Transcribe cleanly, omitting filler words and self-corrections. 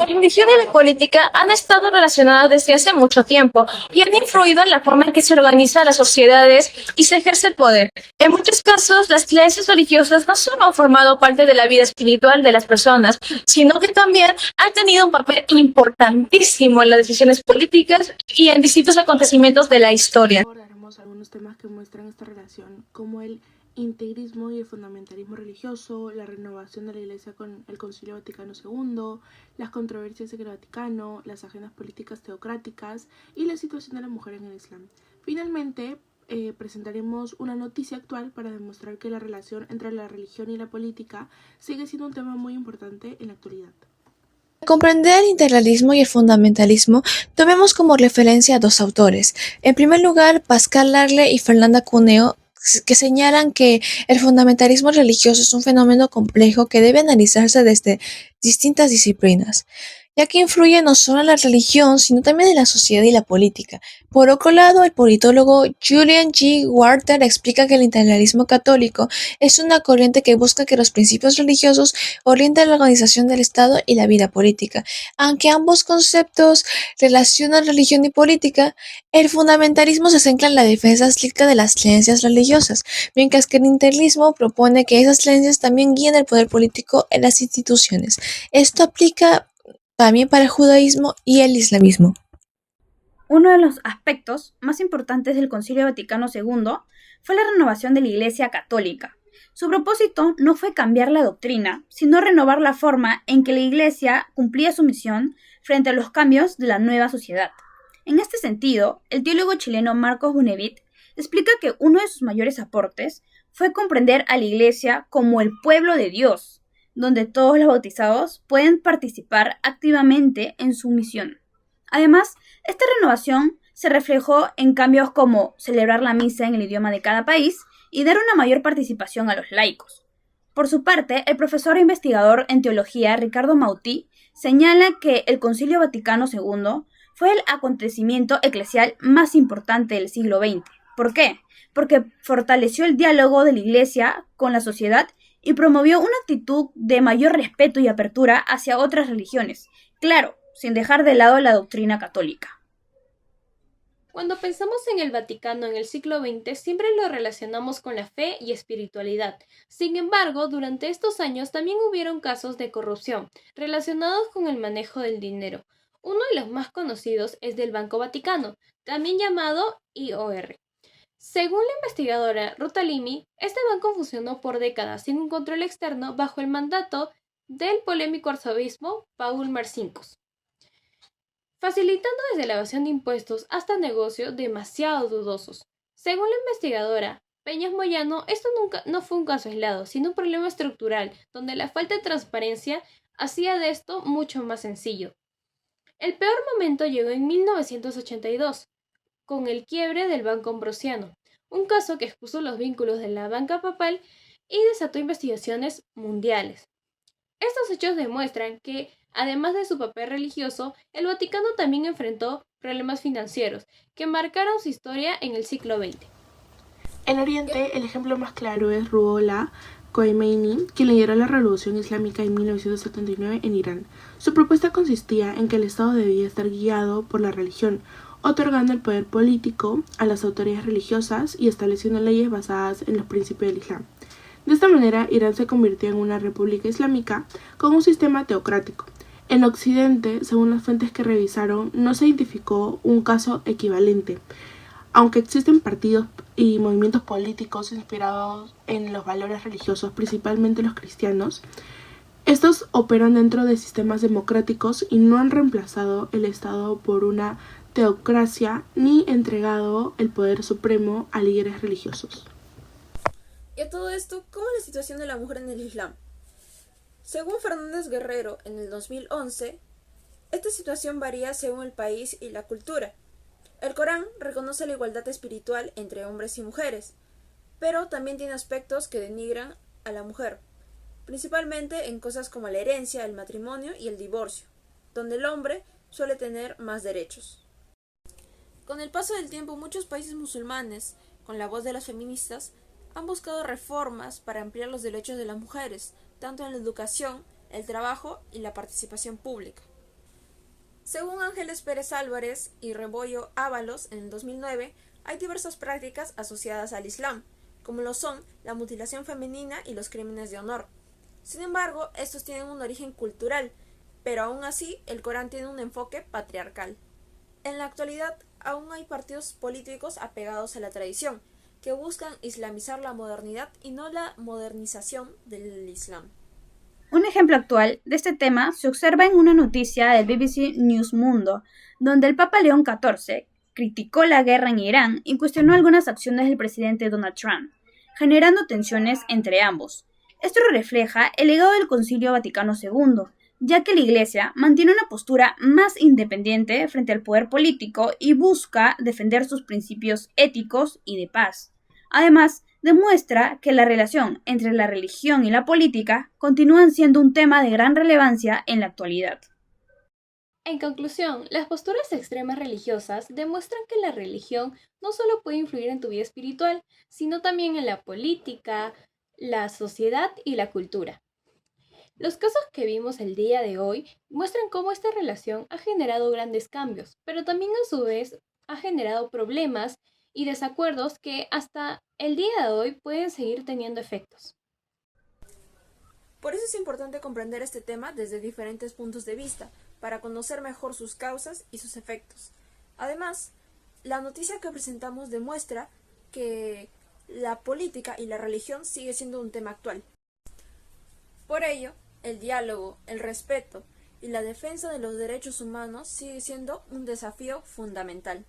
religión y la política han estado relacionadas desde hace mucho tiempo y han influido en la forma en que se organizan las sociedades y se ejerce el poder. En muchos casos, las creencias religiosas no solo han formado parte de la vida espiritual de las personas, sino que también han tenido un papel importantísimo en las decisiones políticas y en distintos acontecimientos de la historia. Abordaremos algunos temas que muestran esta relación, como el integrismo y el fundamentalismo religioso, la renovación de la Iglesia con el Concilio Vaticano II, las controversias en el Vaticano, las agendas políticas teocráticas y la situación de la mujer en el Islam. Finalmente, presentaremos una noticia actual para demostrar que la relación entre la religión y la política sigue siendo un tema muy importante en la actualidad. Para comprender el integralismo y el fundamentalismo, tomemos como referencia a dos autores. En primer lugar, Pascal Larle y Fernanda Cuneo, que señalan que el fundamentalismo religioso es un fenómeno complejo que debe analizarse desde distintas disciplinas, ya que influye no solo en la religión, sino también en la sociedad y la política. Por otro lado, el politólogo Julian G. Warter explica que el integralismo católico es una corriente que busca que los principios religiosos orienten la organización del Estado y la vida política. Aunque ambos conceptos relacionan religión y política, el fundamentalismo se centra en la defensa estricta de las creencias religiosas, mientras que el integralismo propone que esas creencias también guíen el poder político en las instituciones. Esto aplica también para el judaísmo y el islamismo. Uno de los aspectos más importantes del Concilio Vaticano II fue la renovación de la Iglesia Católica. Su propósito no fue cambiar la doctrina, sino renovar la forma en que la Iglesia cumplía su misión frente a los cambios de la nueva sociedad. En este sentido, el teólogo chileno Marcos Bunevit explica que uno de sus mayores aportes fue comprender a la Iglesia como el pueblo de Dios, donde todos los bautizados pueden participar activamente en su misión. Además, esta renovación se reflejó en cambios como celebrar la misa en el idioma de cada país y dar una mayor participación a los laicos. Por su parte, el profesor e investigador en teología Ricardo Mautí señala que el Concilio Vaticano II fue el acontecimiento eclesial más importante del siglo XX. ¿Por qué? Porque fortaleció el diálogo de la Iglesia con la sociedad y promovió una actitud de mayor respeto y apertura hacia otras religiones, claro, sin dejar de lado la doctrina católica. Cuando pensamos en el Vaticano en el siglo XX, siempre lo relacionamos con la fe y espiritualidad. Sin embargo, durante estos años también hubieron casos de corrupción relacionados con el manejo del dinero. Uno de los más conocidos es del Banco Vaticano, también llamado IOR. Según la investigadora Ruta Limi, este banco funcionó por décadas sin un control externo bajo el mandato del polémico arzobispo Paul Marcinkus, facilitando desde la evasión de impuestos hasta negocios demasiado dudosos. Según la investigadora Peñas Moyano, esto no fue un caso aislado, sino un problema estructural, donde la falta de transparencia hacía de esto mucho más sencillo. El peor momento llegó en 1982, con el quiebre del Banco Ambrosiano, un caso que expuso los vínculos de la banca papal y desató investigaciones mundiales. Estos hechos demuestran que, además de su papel religioso, el Vaticano también enfrentó problemas financieros que marcaron su historia en el siglo XX. En Oriente, el ejemplo más claro es Ruhollah Khomeini, quien lideró la revolución islámica en 1979 en Irán. Su propuesta consistía en que el Estado debía estar guiado por la religión, otorgando el poder político a las autoridades religiosas y estableciendo leyes basadas en los principios del Islam. De esta manera, Irán se convirtió en una república islámica con un sistema teocrático. En Occidente, según las fuentes que revisaron, no se identificó un caso equivalente. Aunque existen partidos y movimientos políticos inspirados en los valores religiosos, principalmente los cristianos, estos operan dentro de sistemas democráticos y no han reemplazado el Estado por una teocracia ni entregado el poder supremo a líderes religiosos. Y a todo esto, ¿cómo es la situación de la mujer en el Islam? Según Fernández Guerrero, en el 2011, esta situación varía según el país y la cultura. El Corán reconoce la igualdad espiritual entre hombres y mujeres, pero también tiene aspectos que denigran a la mujer, principalmente en cosas como la herencia, el matrimonio y el divorcio, donde el hombre suele tener más derechos. Con el paso del tiempo, muchos países musulmanes, con la voz de las feministas, han buscado reformas para ampliar los derechos de las mujeres, tanto en la educación, el trabajo y la participación pública. Según Ángeles Pérez Álvarez y Rebollo Ábalos en el 2009, hay diversas prácticas asociadas al Islam, como lo son la mutilación femenina y los crímenes de honor. Sin embargo, estos tienen un origen cultural, pero aún así el Corán tiene un enfoque patriarcal. En la actualidad, aún hay partidos políticos apegados a la tradición, que buscan islamizar la modernidad y no la modernización del Islam. Un ejemplo actual de este tema se observa en una noticia del BBC News Mundo, donde el Papa León XIV criticó la guerra en Irán y cuestionó algunas acciones del presidente Donald Trump, generando tensiones entre ambos. Esto refleja el legado del Concilio Vaticano II, ya que la Iglesia mantiene una postura más independiente frente al poder político y busca defender sus principios éticos y de paz. Además, demuestra que la relación entre la religión y la política continúan siendo un tema de gran relevancia en la actualidad. En conclusión, las posturas extremas religiosas demuestran que la religión no solo puede influir en tu vida espiritual, sino también en la política, la sociedad y la cultura. Los casos que vimos el día de hoy muestran cómo esta relación ha generado grandes cambios, pero también a su vez ha generado problemas y desacuerdos que hasta el día de hoy pueden seguir teniendo efectos. Por eso es importante comprender este tema desde diferentes puntos de vista, para conocer mejor sus causas y sus efectos. Además, la noticia que presentamos demuestra que la política y la religión sigue siendo un tema actual. Por ello, el diálogo, el respeto y la defensa de los derechos humanos sigue siendo un desafío fundamental.